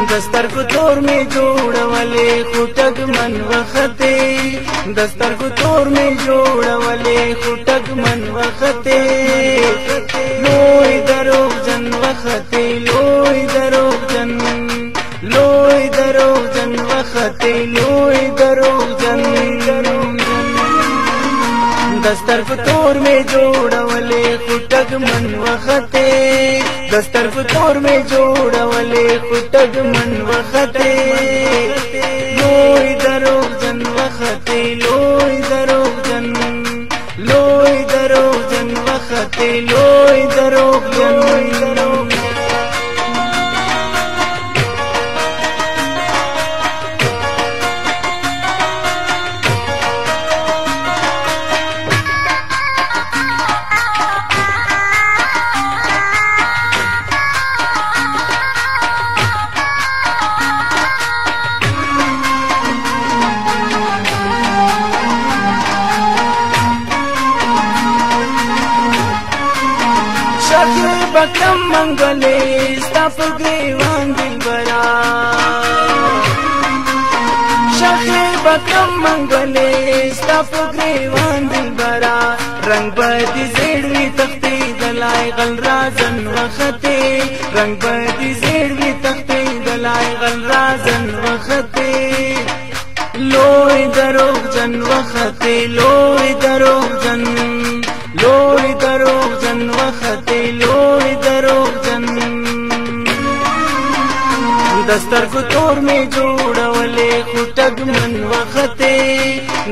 دستر کو تور میں جوڑ والے خٹک من وختے دستر کو تور میں جوڑ والے خٹک من وختے لوئی دروغ جن وختے لوئی دروغ جن لوئی دروغ جن وختے لوئی دروغ جن دستر کو تور میں جوڑ والے خٹک من وختے دستر کو تور میں جوڑ والے خٹک من وختے لوئی دروغ جن وختے لوئی دروغ جن لوئی دروغ جن وختے لوئی دروغ جن بکم منگلے ستاپ گریوان دل برا شخی بکم منگلے ستاپ گریوان دل برا رنگ بدی زیڑوی تختی دلائی غل رازن وختے رنگ بدی زیڑوی تختی دلائی غل رازن وختے لوئی دروغ جن وختے لوئی دروغ جن لوئی دروغ جن وختے لوئی دروغ جن دستر کو تور میں جوڑ والے خٹک من وختے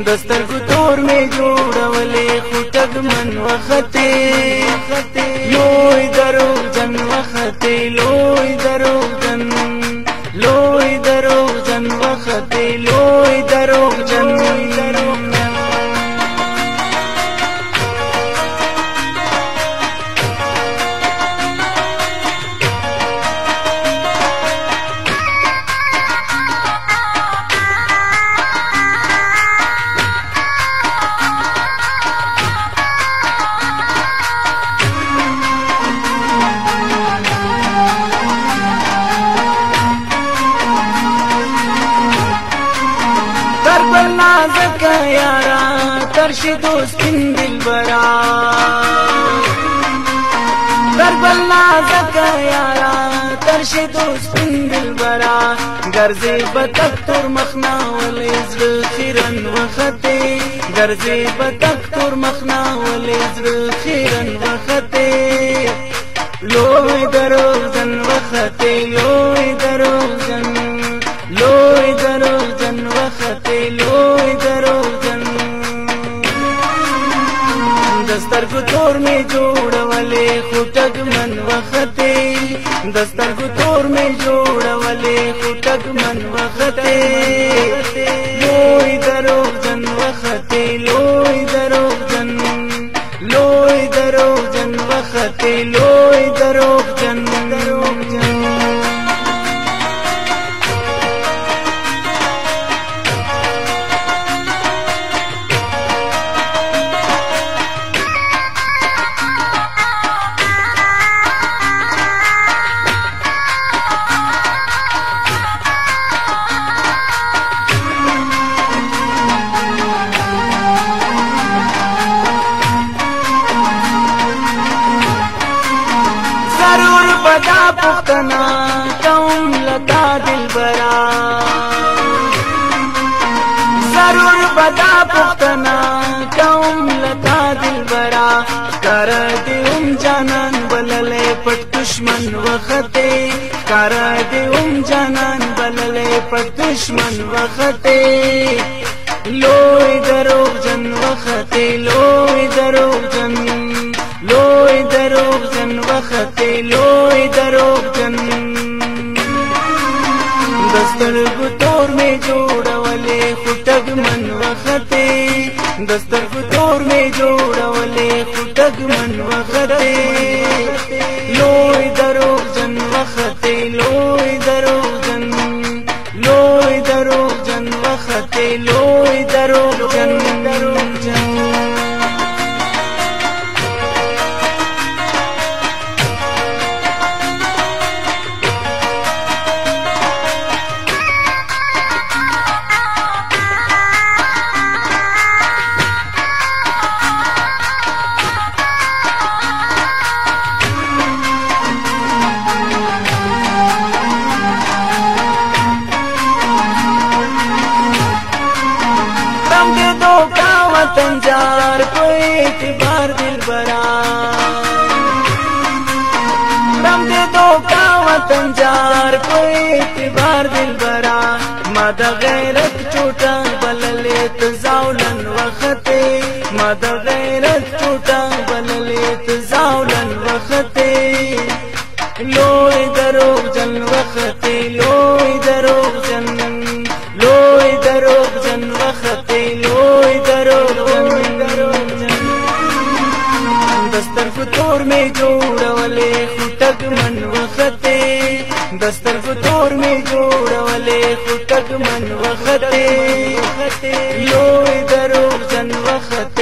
دستر کو تور میں جوڑ والے خٹک من وختے لوئی دروغ جن وختے لوئی دروغ جن لوئی دروغ جن وختے لوئی دروغ جن نازک یارا ترشد سپین دل برا دربل نازک یارا ترشد سپین دل برا گرزی بتک تر مخنا ولیز خیرن وختے گرزی بتک تر مخنا ولیز خیرن وختے لوئی دروغ جن وختے لوئی دروغ جن لوئی دروغ جن وختے لوئی دروغ جن دستر کو تور میں جوڑ والے خٹک من وختے دستر کو تور میں جوڑ والے خٹک من وختے لوئی دروغ جن وختے لوئی دروغ جن لوئی دروغ جن وختے لوئی دروغ جن بدا پختنا کم لتا دل برا ضرور بدا پختنا کم لتا دل برا کر دیم جانان بللے پٹ دشمن وختے کر دیم جانان بللے پٹ دشمن وختے لوئی دروغ جن وختے لوئی دروغ جن لوئی دروغ جن وختے لوئی دروغ جن دستر کو تور میں جوڑ والے خٹک من وختے دستر کو تور میں جوڑ والے خٹک من وختے لوئی دروغ جن وختے لوئی دروغ جن لوئی دروغ جن وختے لوئی دروغ جن جار په اعتبار دلبرا رم دې دوکا وطن جار په اعتبار دلبرا ما د غیرت چوټه بللې تزاولن وخته ما د غیرت چوټه بللې تزاولن وخته لوی دروغ جن وخته لوی دروغ جن لوی دروغ جن وخته لوی دروغ جن دستر فتور میں جوړولې خټک من وخته دستر فتور میں جوړولې خټک من وخته لوی دروغ جن وخته